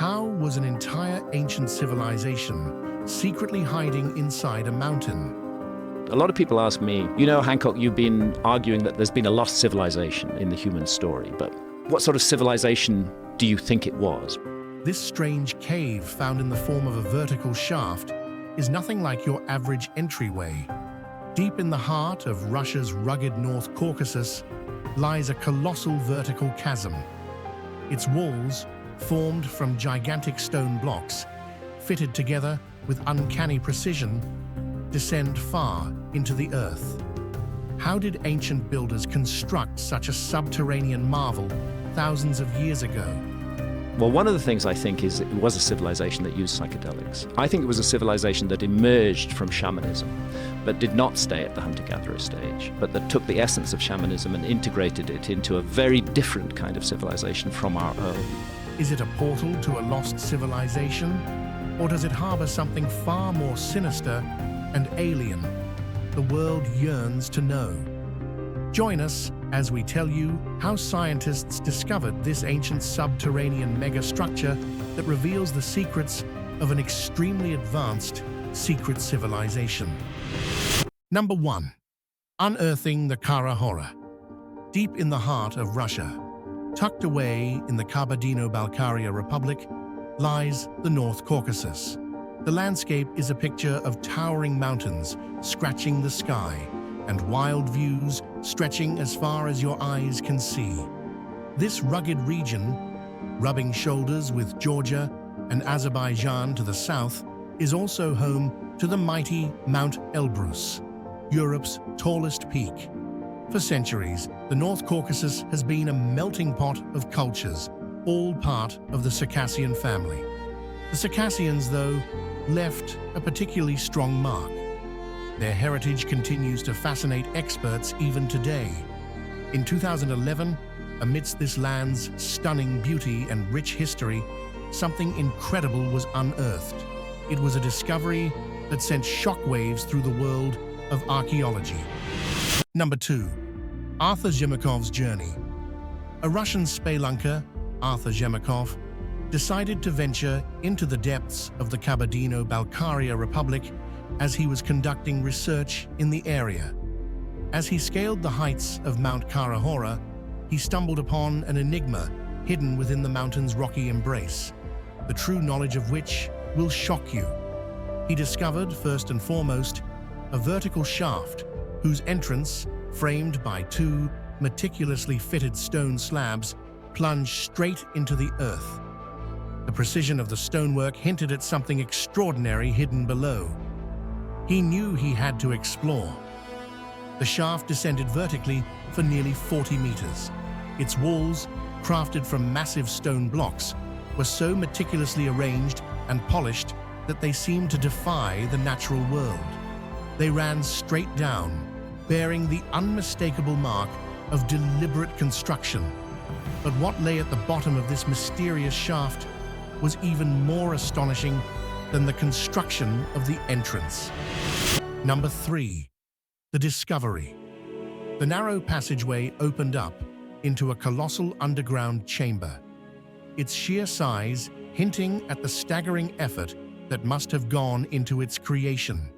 How was an entire ancient civilization secretly hiding inside a mountain? A lot of people ask me, Hancock, you've been arguing that there's been a lost civilization in the human story, but what sort of civilization do you think it was? This strange cave found in the form of a vertical shaft is nothing like your average entryway. Deep in the heart of Russia's rugged North Caucasus lies a colossal vertical chasm. Its walls, formed from gigantic stone blocks, fitted together with uncanny precision, descend far into the earth. How did ancient builders construct such a subterranean marvel thousands of years ago? Well, one of the things I think is it was a civilization that used psychedelics. I think it was a civilization that emerged from shamanism, but did not stay at the hunter-gatherer stage, but that took the essence of shamanism and integrated it into a very different kind of civilization from our own. Is it a portal to a lost civilization? Or does it harbor something far more sinister and alien the world yearns to know? Join us as we tell you how scientists discovered this ancient subterranean megastructure that reveals the secrets of an extremely advanced secret civilization. Number 1. Unearthing the Carora. Deep in the heart of Russia, tucked away in the Kabardino-Balkaria Republic, lies the North Caucasus. The landscape is a picture of towering mountains scratching the sky and wild views stretching as far as your eyes can see. This rugged region, rubbing shoulders with Georgia and Azerbaijan to the south, is also home to the mighty Mount Elbrus, Europe's tallest peak. For centuries, the North Caucasus has been a melting pot of cultures, all part of the Circassian family. The Circassians, though, left a particularly strong mark. Their heritage continues to fascinate experts even today. In 2011, amidst this land's stunning beauty and rich history, something incredible was unearthed. It was a discovery that sent shockwaves through the world of archaeology. Number 2. Arthur Zhemakov's journey. A Russian spelunker, Arthur Zhemakov, decided to venture into the depths of the Kabardino-Balkaria Republic as he was conducting research in the area. As he scaled the heights of Mount Carora, he stumbled upon an enigma hidden within the mountain's rocky embrace, the true knowledge of which will shock you. He discovered, first and foremost, a vertical shaft whose entrance, framed by 2 meticulously fitted stone slabs, plunged straight into the earth. The precision of the stonework hinted at something extraordinary hidden below. He knew he had to explore. The shaft descended vertically for nearly 40 meters. Its walls, crafted from massive stone blocks, were so meticulously arranged and polished that they seemed to defy the natural world. They ran straight down, bearing the unmistakable mark of deliberate construction. But what lay at the bottom of this mysterious shaft was even more astonishing than the construction of the entrance. Number 3. The discovery. The narrow passageway opened up into a colossal underground chamber, its sheer size hinting at the staggering effort that must have gone into its creation.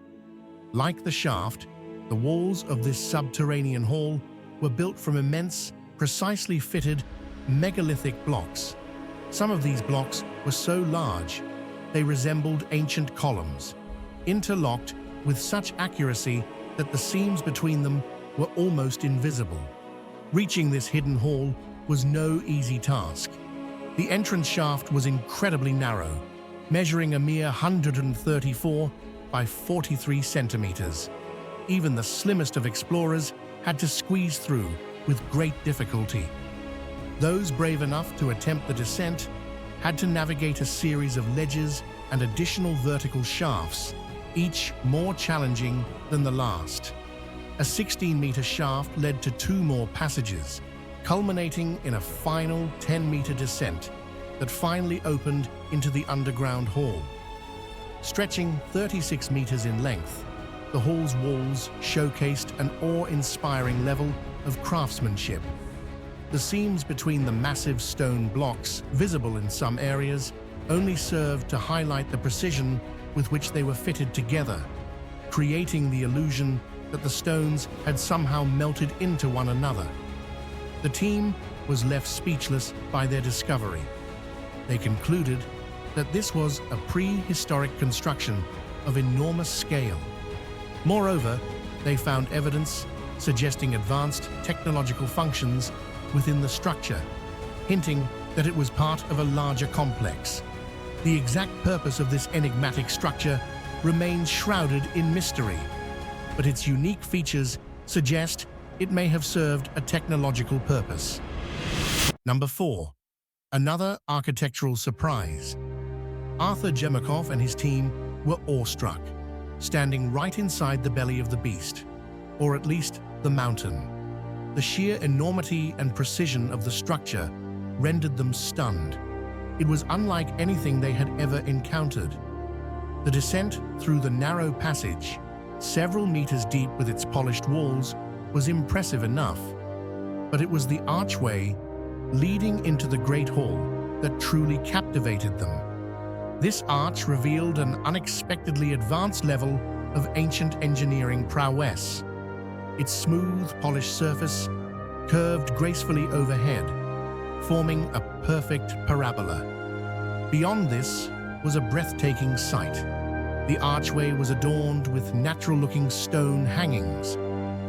Like the shaft, the walls of this subterranean hall were built from immense, precisely fitted, megalithic blocks. Some of these blocks were so large, they resembled ancient columns, interlocked with such accuracy that the seams between them were almost invisible. Reaching this hidden hall was no easy task. The entrance shaft was incredibly narrow, measuring a mere 134 by 43 centimeters. Even the slimmest of explorers had to squeeze through with great difficulty. Those brave enough to attempt the descent had to navigate a series of ledges and additional vertical shafts, each more challenging than the last. A 16-meter shaft led to 2 more passages, culminating in a final 10-meter descent that finally opened into the underground hall. Stretching 36 meters in length, the hall's walls showcased an awe-inspiring level of craftsmanship. The seams between the massive stone blocks, visible in some areas, only served to highlight the precision with which they were fitted together, creating the illusion that the stones had somehow melted into one another. The team was left speechless by their discovery. They concluded that this was a prehistoric construction of enormous scale. Moreover, they found evidence suggesting advanced technological functions within the structure, hinting that it was part of a larger complex. The exact purpose of this enigmatic structure remains shrouded in mystery, but its unique features suggest it may have served a technological purpose. Number 4. Another architectural surprise. Arthur Jemakov and his team were awestruck, standing right inside the belly of the beast, or at least the mountain. The sheer enormity and precision of the structure rendered them stunned. It was unlike anything they had ever encountered. The descent through the narrow passage, several meters deep with its polished walls, was impressive enough, but it was the archway leading into the Great Hall that truly captivated them. This arch revealed an unexpectedly advanced level of ancient engineering prowess. Its smooth, polished surface curved gracefully overhead, forming a perfect parabola. Beyond this was a breathtaking sight. The archway was adorned with natural-looking stone hangings,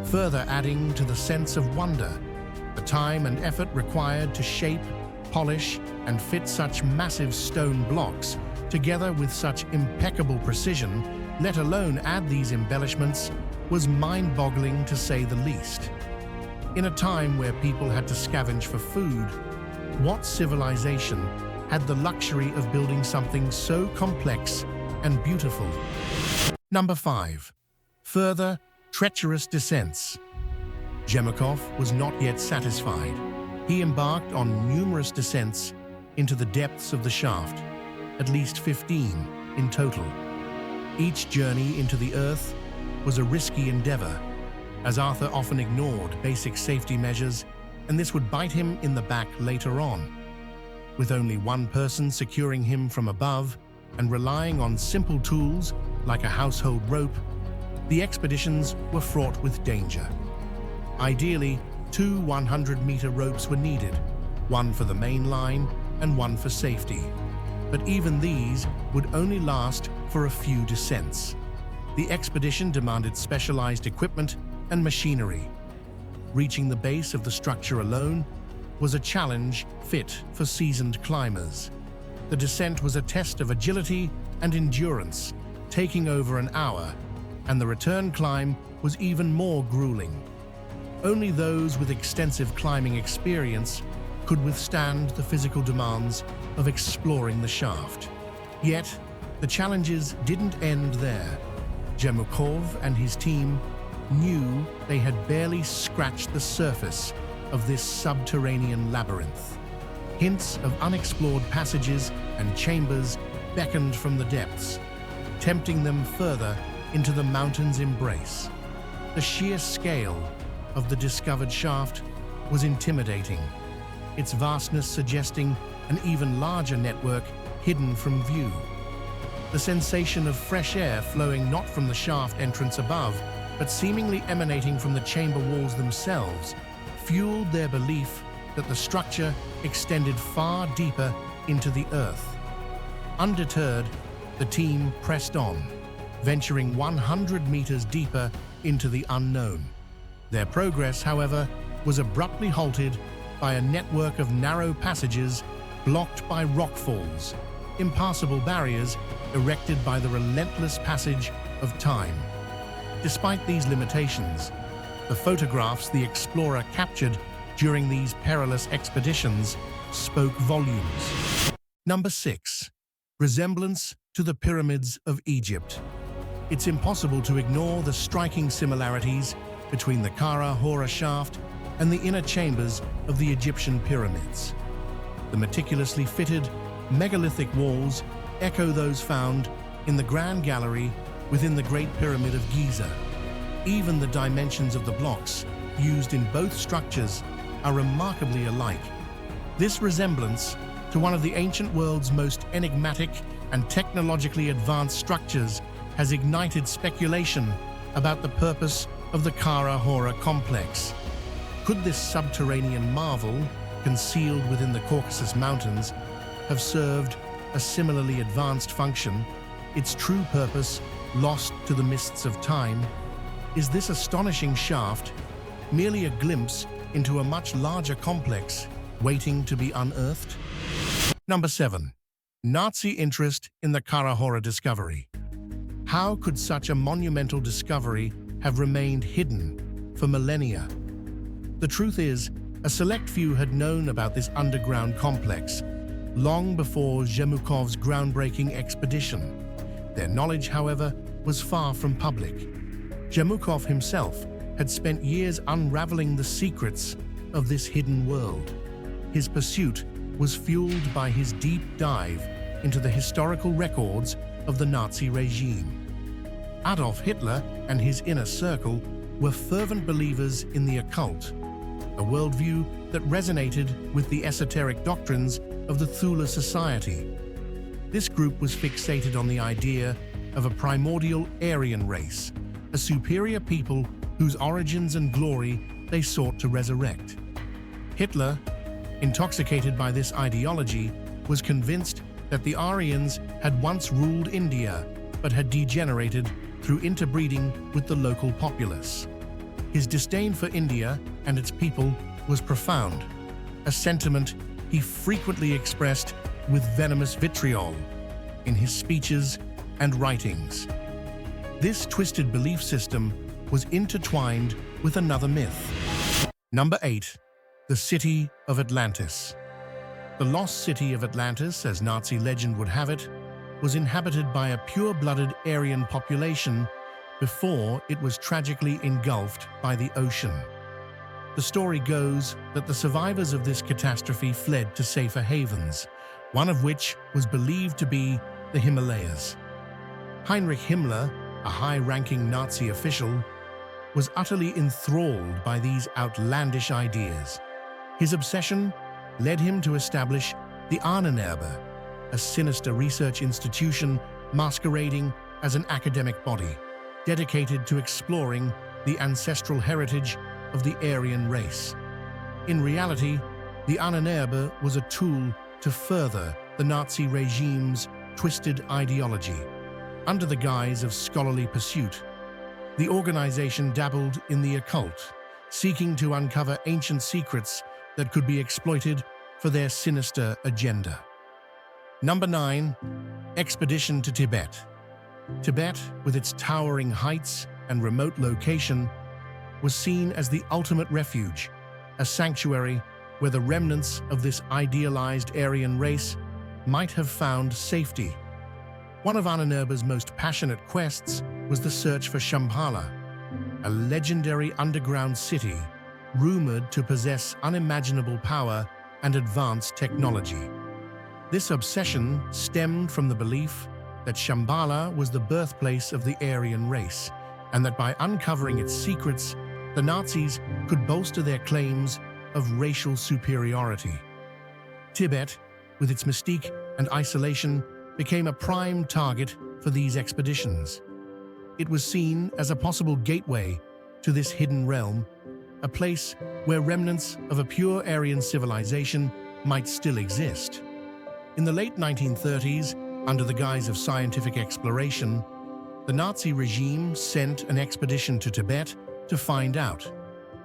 further adding to the sense of wonder. The time and effort required to shape, polish, and fit such massive stone blocks together with such impeccable precision, let alone add these embellishments, was mind-boggling to say the least. In a time where people had to scavenge for food, what civilization had the luxury of building something so complex and beautiful? Number 5. Further treacherous descents. Jemakov was not yet satisfied. He embarked on numerous descents into the depths of the shaft, at least 15 in total. Each journey into the earth was a risky endeavor, as Arthur often ignored basic safety measures, and this would bite him in the back later on. With only one person securing him from above and relying on simple tools like a household rope, the expeditions were fraught with danger. Ideally, 2 100-meter ropes were needed, one for the main line and one for safety. But even these would only last for a few descents. The expedition demanded specialized equipment and machinery. Reaching the base of the structure alone was a challenge fit for seasoned climbers. The descent was a test of agility and endurance, taking over an hour, and the return climb was even more grueling. Only those with extensive climbing experience could withstand the physical demands of exploring the shaft. Yet, the challenges didn't end there. Jemakov and his team knew they had barely scratched the surface of this subterranean labyrinth. Hints of unexplored passages and chambers beckoned from the depths, tempting them further into the mountain's embrace. The sheer scale of the discovered shaft was intimidating, its vastness suggesting an even larger network hidden from view. The sensation of fresh air flowing not from the shaft entrance above, but seemingly emanating from the chamber walls themselves, fueled their belief that the structure extended far deeper into the earth. Undeterred, the team pressed on, venturing 100 meters deeper into the unknown. Their progress, however, was abruptly halted by a network of narrow passages blocked by rockfalls, impassable barriers erected by the relentless passage of time. Despite these limitations, the photographs the explorer captured during these perilous expeditions spoke volumes. Number 6. Resemblance to the pyramids of Egypt. It's impossible to ignore the striking similarities between the Carora shaft and the inner chambers of the Egyptian pyramids. The meticulously fitted, megalithic walls echo those found in the Grand Gallery within the Great Pyramid of Giza. Even the dimensions of the blocks used in both structures are remarkably alike. This resemblance to one of the ancient world's most enigmatic and technologically advanced structures has ignited speculation about the purpose of the Carora complex. Could this subterranean marvel, concealed within the Caucasus Mountains, have served a similarly advanced function, its true purpose lost to the mists of time? Is this astonishing shaft merely a glimpse into a much larger complex waiting to be unearthed? Number 7. Nazi interest in the Carora discovery. How could such a monumental discovery have remained hidden for millennia? The truth is, a select few had known about this underground complex long before Jemukov's groundbreaking expedition. Their knowledge, however, was far from public. Jemukov himself had spent years unraveling the secrets of this hidden world. His pursuit was fueled by his deep dive into the historical records of the Nazi regime. Adolf Hitler and his inner circle were fervent believers in the occult, a worldview that resonated with the esoteric doctrines of the Thule Society. This group was fixated on the idea of a primordial Aryan race, a superior people whose origins and glory they sought to resurrect. Hitler, intoxicated by this ideology, was convinced that the Aryans had once ruled India but had degenerated through interbreeding with the local populace. His disdain for India and its people was profound, a sentiment he frequently expressed with venomous vitriol in his speeches and writings. This twisted belief system was intertwined with another myth. Number 8. The City of Atlantis. The lost city of Atlantis, as Nazi legend would have it, was inhabited by a pure-blooded Aryan population before it was tragically engulfed by the ocean. The story goes that the survivors of this catastrophe fled to safer havens, one of which was believed to be the Himalayas. Heinrich Himmler, a high-ranking Nazi official, was utterly enthralled by these outlandish ideas. His obsession led him to establish the Ahnenerbe, a sinister research institution masquerading as an academic body, dedicated to exploring the ancestral heritage of the Aryan race. In reality, the Ahnenerbe was a tool to further the Nazi regime's twisted ideology. Under the guise of scholarly pursuit, the organization dabbled in the occult, seeking to uncover ancient secrets that could be exploited for their sinister agenda. Number 9. Expedition to Tibet. Tibet, with its towering heights and remote location, was seen as the ultimate refuge, a sanctuary where the remnants of this idealized Aryan race might have found safety. One of Ahnenerbe's most passionate quests was the Search for Shambala, a legendary underground city rumored to possess unimaginable power and advanced technology. This obsession stemmed from the belief that Shambhala was the birthplace of the Aryan race, and that by uncovering its secrets, the Nazis could bolster their claims of racial superiority. Tibet, with its mystique and isolation, became a prime target for these expeditions. It was seen as a possible gateway to this hidden realm, a place where remnants of a pure Aryan civilization might still exist. In the late 1930s, under the guise of scientific exploration, the Nazi regime sent an expedition to Tibet to find out.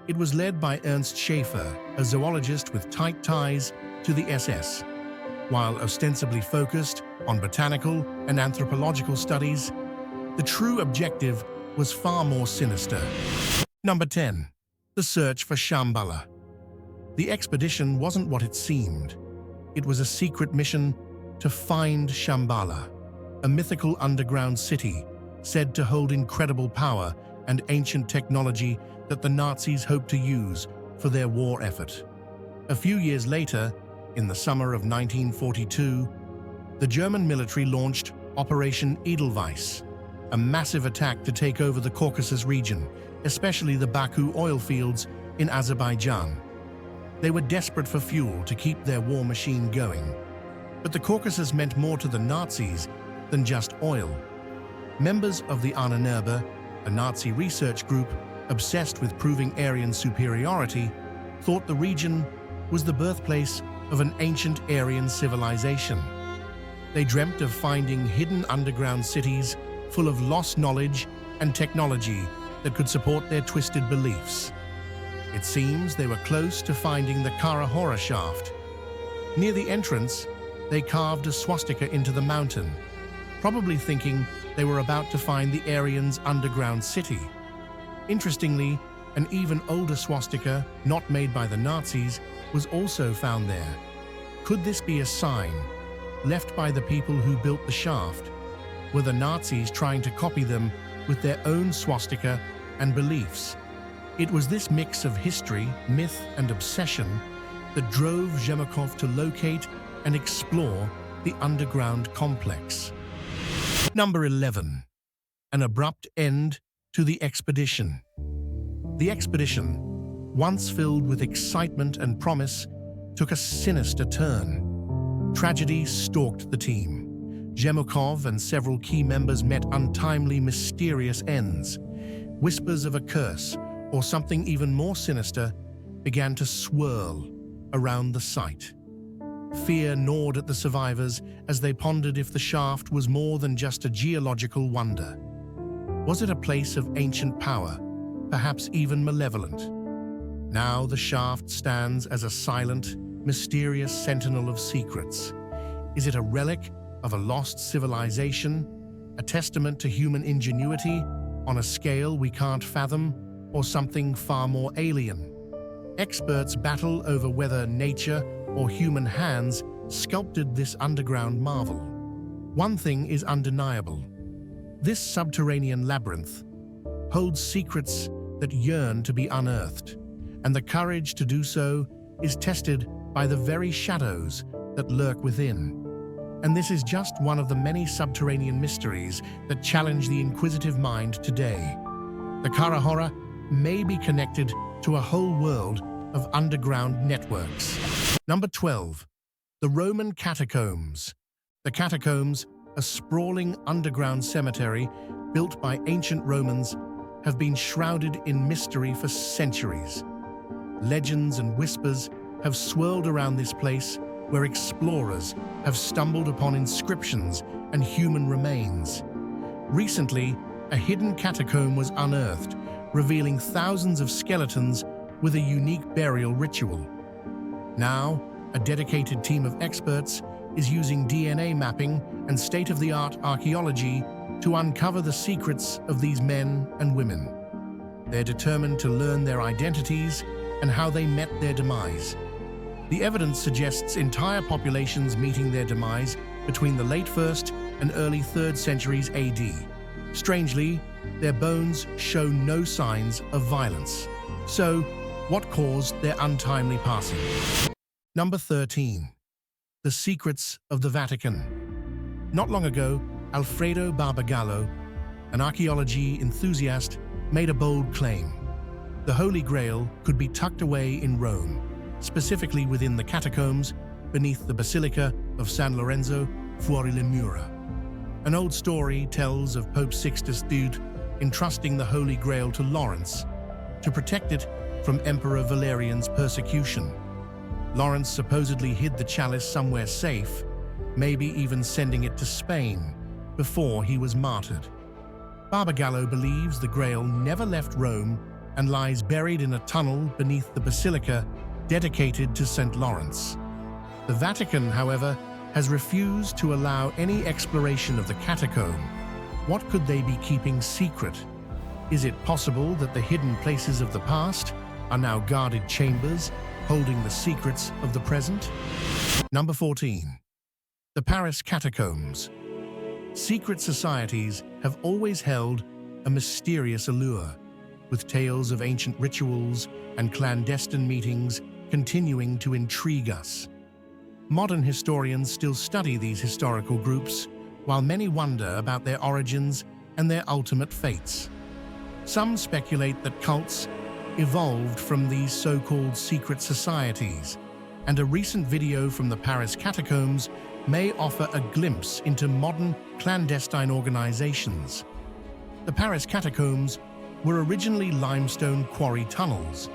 It was led by Ernst Schaefer, a zoologist with tight ties to the SS. While ostensibly focused on botanical and anthropological studies, the true objective was far more sinister. Number 10. The Search for Shambala. The expedition wasn't what it seemed. It was a secret mission to find Shambhala, a mythical underground city said to hold incredible power and ancient technology that the Nazis hoped to use for their war effort. A few years later, in the summer of 1942, the German military launched Operation Edelweiss, a massive attack to take over the Caucasus region, especially the Baku oil fields in Azerbaijan. They were desperate for fuel to keep their war machine going, But the Caucasus meant more to the Nazis than just oil. Members of the Unearthing, a Nazi research group obsessed with proving Aryan superiority, thought the region was the birthplace of an ancient Aryan civilization. They dreamt of finding hidden underground cities full of lost knowledge and technology that could support their twisted beliefs. It seems they were close to finding the Carora shaft. Near the entrance, they carved a swastika into the mountain, probably thinking they were about to find the Aryans' underground city. Interestingly, an even older swastika, not made by the Nazis, was also found there. Could this be a sign left by the people who built the shaft? Were the Nazis trying to copy them with their own swastika and beliefs? It was this mix of history, myth, and obsession that drove Zhemokov to locate and explore the underground complex. Number 11. An abrupt end to the expedition. The expedition, once filled with excitement and promise, took a sinister turn. Tragedy stalked the team. Zhemokov and several key members met untimely, mysterious ends. Whispers of a curse, or something even more sinister, began to swirl around the site. Fear gnawed at the survivors as they pondered if the shaft was more than just a geological wonder. Was it a place of ancient power, perhaps even malevolent? Now the shaft stands as a silent, mysterious sentinel of secrets. Is it a relic of a lost civilization, a testament to human ingenuity on a scale we can't fathom, or something far more alien? Experts battle over whether nature or human hands sculpted this underground marvel. One thing is undeniable. This subterranean labyrinth holds secrets that yearn to be unearthed, and the courage to do so is tested by the very shadows that lurk within. And this is just one of the many subterranean mysteries that challenge the inquisitive mind today. The Carora may be connected to a whole world of underground networks. Number 12. The Roman Catacombs. The Catacombs, a sprawling underground cemetery built by ancient Romans, have been shrouded in mystery for centuries. Legends and whispers have swirled around this place, where explorers have stumbled upon inscriptions and human remains. Recently, a hidden catacomb was unearthed, revealing thousands of skeletons with a unique burial ritual. Now, a dedicated team of experts is using DNA mapping and state-of-the-art archaeology to uncover the secrets of these men and women. They're determined to learn their identities and how they met their demise. The evidence suggests entire populations meeting their demise between the late 1st and early 3rd centuries AD. Strangely, their bones show no signs of violence. So, what caused their untimely passing? Number 13. The Secrets of the Vatican. Not long ago, Alfredo Barbagallo, an archaeology enthusiast, made a bold claim. The Holy Grail could be tucked away in Rome, specifically within the catacombs beneath the Basilica of San Lorenzo fuori le mura. An old story tells of Pope Sixtus II entrusting the Holy Grail to Lawrence to protect it from Emperor Valerian's persecution. Lawrence supposedly hid the chalice somewhere safe, maybe even sending it to Spain before he was martyred. Barbagallo believes the Grail never left Rome and lies buried in a tunnel beneath the basilica dedicated to St. Lawrence. The Vatican, however, has refused to allow any exploration of the catacomb. What could they be keeping secret? Is it possible that the hidden places of the past are now guarded chambers holding the secrets of the present? Number 14. The Paris Catacombs. Secret societies have always held a mysterious allure, with tales of ancient rituals and clandestine meetings continuing to intrigue us. Modern historians still study these historical groups, while many wonder about their origins and their ultimate fates. Some speculate that cults evolved from these so-called secret societies, and a recent video from the Paris Catacombs may offer a glimpse into modern clandestine organizations. The Paris Catacombs were originally limestone quarry tunnels,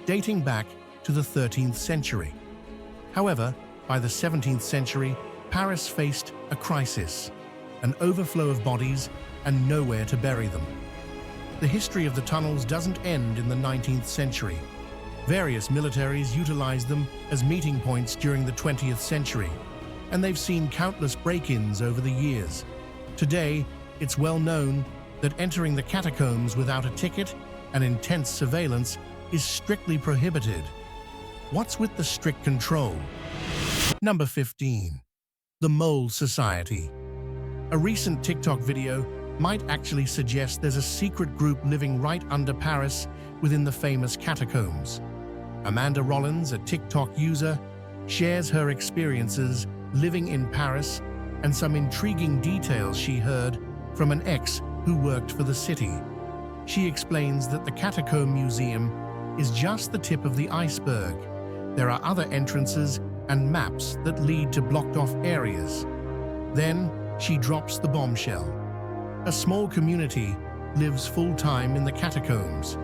dating back to the 13th century. However, by the 17th century, Paris faced a crisis, an overflow of bodies and nowhere to bury them. The history of the tunnels doesn't end in the 19th century. Various militaries utilized them as meeting points during the 20th century, and they've seen countless break-ins over the years. Today, it's well known that entering the catacombs without a ticket and intense surveillance is strictly prohibited. What's with the strict control? Number 15. The Mole Society. A recent TikTok video might actually suggest there's a secret group living right under Paris within the famous catacombs. Amanda Rollins, a TikTok user, shares her experiences living in Paris and some intriguing details she heard from an ex who worked for the city. She explains that the Catacomb Museum is just the tip of the iceberg. There are other entrances and maps that lead to blocked-off areas. Then she drops the bombshell. A small community lives full-time in the catacombs.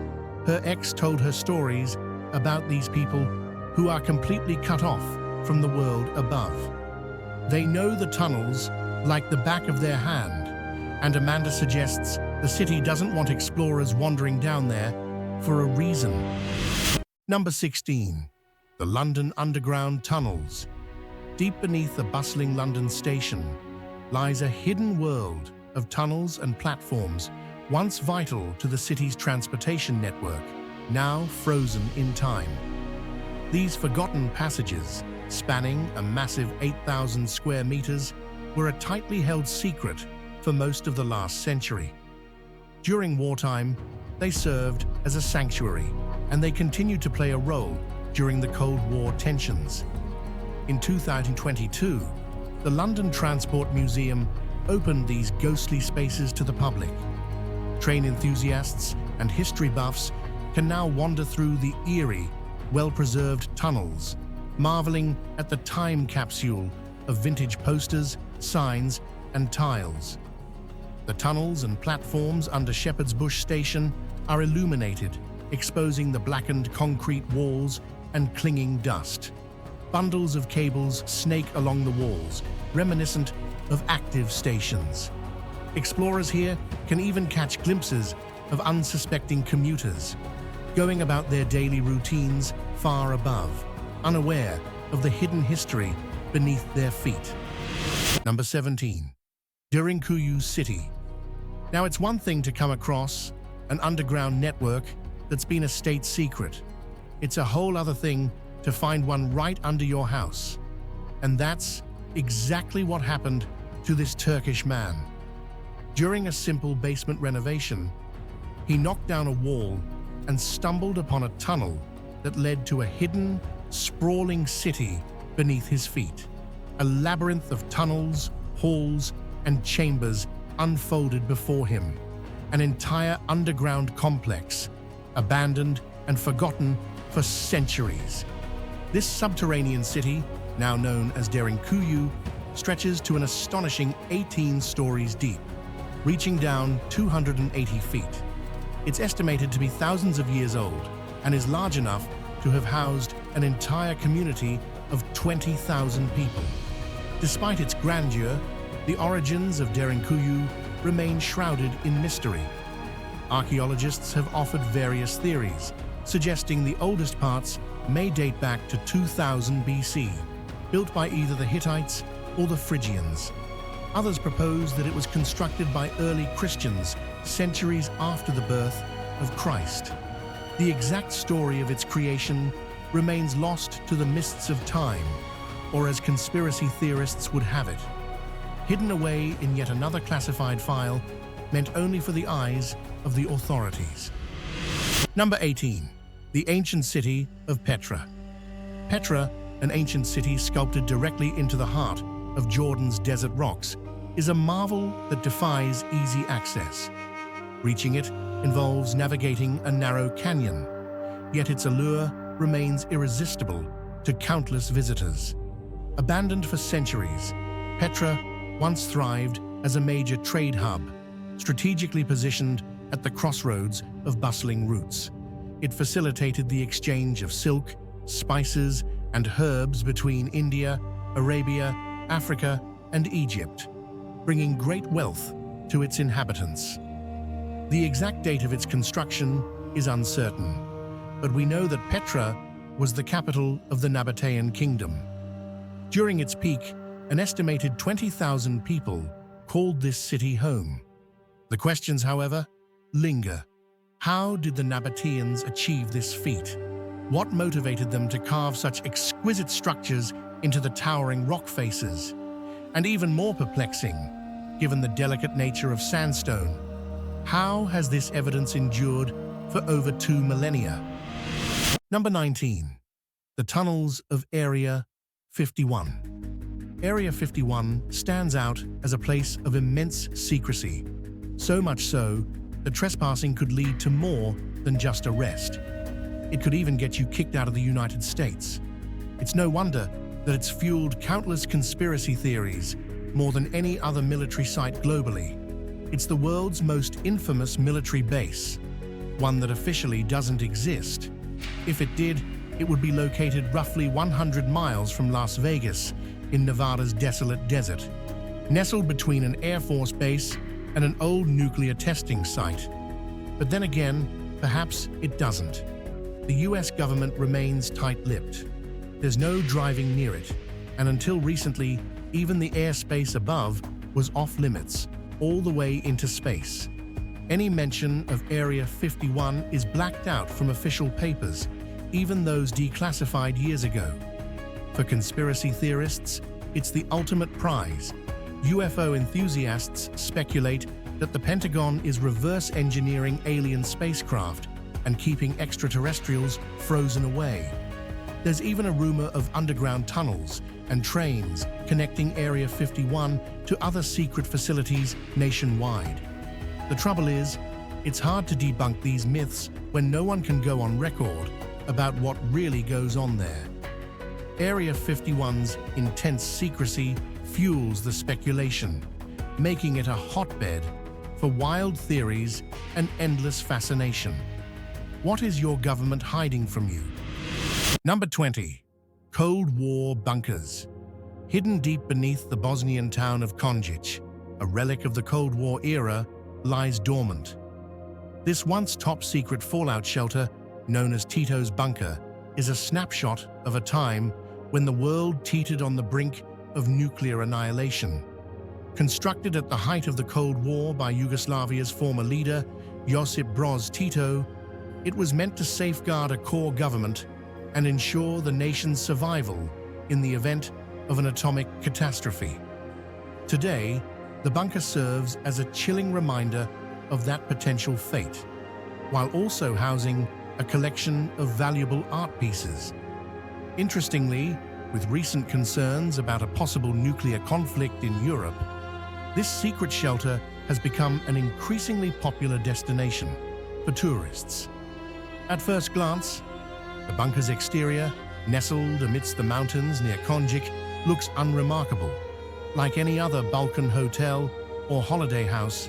Her ex told her stories about these people who are completely cut off from the world above. They know the tunnels like the back of their hand, and Amanda suggests the city doesn't want explorers wandering down there for a reason. Number 16. The London Underground Tunnels. Deep beneath the bustling London station lies a hidden world of tunnels and platforms once vital to the city's transportation network, now frozen in time. These forgotten passages, spanning a massive 8,000 square meters, were a tightly held secret for most of the last century. During wartime, they served as a sanctuary, and they continued to play a role during the Cold War tensions. In 2022, the London Transport Museum opened these ghostly spaces to the public. Train enthusiasts and history buffs can now wander through the eerie, well-preserved tunnels, marveling at the time capsule of vintage posters, signs, and tiles. The tunnels and platforms under Shepherd's Bush Station are illuminated, exposing the blackened concrete walls and clinging dust. Bundles of cables snake along the walls, reminiscent of active stations. Explorers here can even catch glimpses of unsuspecting commuters, going about their daily routines far above, unaware of the hidden history beneath their feet. Number 17. During Cuyu City. Now, it's one thing to come across an underground network that's been a state secret. It's a whole other thing to find one right under your house. And that's exactly what happened to this Turkish man. During a simple basement renovation, he knocked down a wall and stumbled upon a tunnel that led to a hidden, sprawling city beneath his feet. A labyrinth of tunnels, halls, and chambers unfolded before him. An entire underground complex, abandoned and forgotten for centuries. This subterranean city, now known as Cuyu, stretches to an astonishing 18 stories deep, reaching down 280 feet. It's estimated to be thousands of years old and is large enough to have housed an entire community of 20,000 people. Despite its grandeur, the origins of Cuyu remain shrouded in mystery. Archaeologists have offered various theories, suggesting the oldest parts may date back to 2000 BC, built by either the Hittites or the Phrygians. Others propose that it was constructed by early Christians centuries after the birth of Christ. The exact story of its creation remains lost to the mists of time, or as conspiracy theorists would have it, hidden away in yet another classified file meant only for the eyes of the authorities. Number 18. The ancient city of Petra. Petra, an ancient city sculpted directly into the heart of Jordan's desert rocks, is a marvel that defies easy access. Reaching it involves navigating a narrow canyon, yet its allure remains irresistible to countless visitors. Abandoned for centuries, Petra once thrived as a major trade hub, strategically positioned at the crossroads of bustling routes. It facilitated the exchange of silk, spices, and herbs between India, Arabia, Africa, and Egypt, bringing great wealth to its inhabitants. The exact date of its construction is uncertain, but we know that Petra was the capital of the Nabatean kingdom. During its peak, an estimated 20,000 people called this city home. The questions, however, linger. How did the Nabateans achieve this feat? What motivated them to carve such exquisite structures into the towering rock faces? And even more perplexing, given the delicate nature of sandstone, how has this evidence endured for over 2 millennia? Number 19. The tunnels of Area 51. Area 51 stands out as a place of immense secrecy, so much so that trespassing could lead to more than just arrest. It could even get you kicked out of the United States. It's no wonder that it's fueled countless conspiracy theories more than any other military site globally. It's the world's most infamous military base, one that officially doesn't exist. If it did, it would be located roughly 100 miles from Las Vegas in Nevada's desolate desert, nestled between an Air Force base and an old nuclear testing site. But then again, perhaps it doesn't. The US government remains tight-lipped. There's no driving near it, and until recently, even the airspace above was off-limits, all the way into space. Any mention of Area 51 is blacked out from official papers, even those declassified years ago. For conspiracy theorists, it's the ultimate prize. UFO enthusiasts speculate that the Pentagon is reverse engineering alien spacecraft and keeping extraterrestrials frozen away. There's even a rumor of underground tunnels and trains connecting Area 51 to other secret facilities nationwide. The trouble is, it's hard to debunk these myths when no one can go on record about what really goes on there. Area 51's intense secrecy fuels the speculation, making it a hotbed for wild theories and endless fascination. What is your government hiding from you? Number 20. Cold War bunkers. Hidden deep beneath the Bosnian town of Konjic, a relic of the Cold War era, lies dormant. This once top-secret fallout shelter, known as Tito's Bunker, is a snapshot of a time when the world teetered on the brink of nuclear annihilation. Constructed at the height of the Cold War by Yugoslavia's former leader, Josip Broz Tito, it was meant to safeguard a core government and ensure the nation's survival in the event of an atomic catastrophe. Today, the bunker serves as a chilling reminder of that potential fate, while also housing a collection of valuable art pieces. Interestingly, with recent concerns about a possible nuclear conflict in Europe, this secret shelter has become an increasingly popular destination for tourists. At first glance, the bunker's exterior, nestled amidst the mountains near Konjic, looks unremarkable, like any other Balkan hotel or holiday house.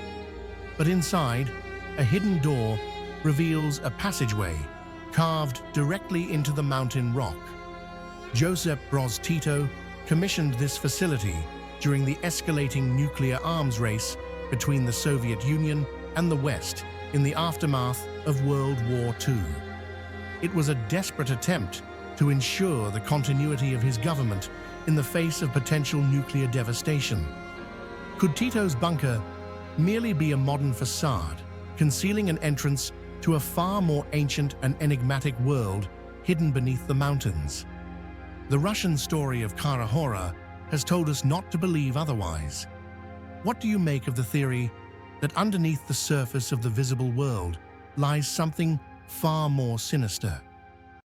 But inside, a hidden door reveals a passageway carved directly into the mountain rock. Josip Broz Tito commissioned this facility during the escalating nuclear arms race between the Soviet Union and the West in the aftermath of World War II. It was a desperate attempt to ensure the continuity of his government in the face of potential nuclear devastation. Could Tito's bunker merely be a modern facade, concealing an entrance to a far more ancient and enigmatic world hidden beneath the mountains? The Russian story of Carora has told us not to believe otherwise. What do you make of the theory that underneath the surface of the visible world lies something far more sinister?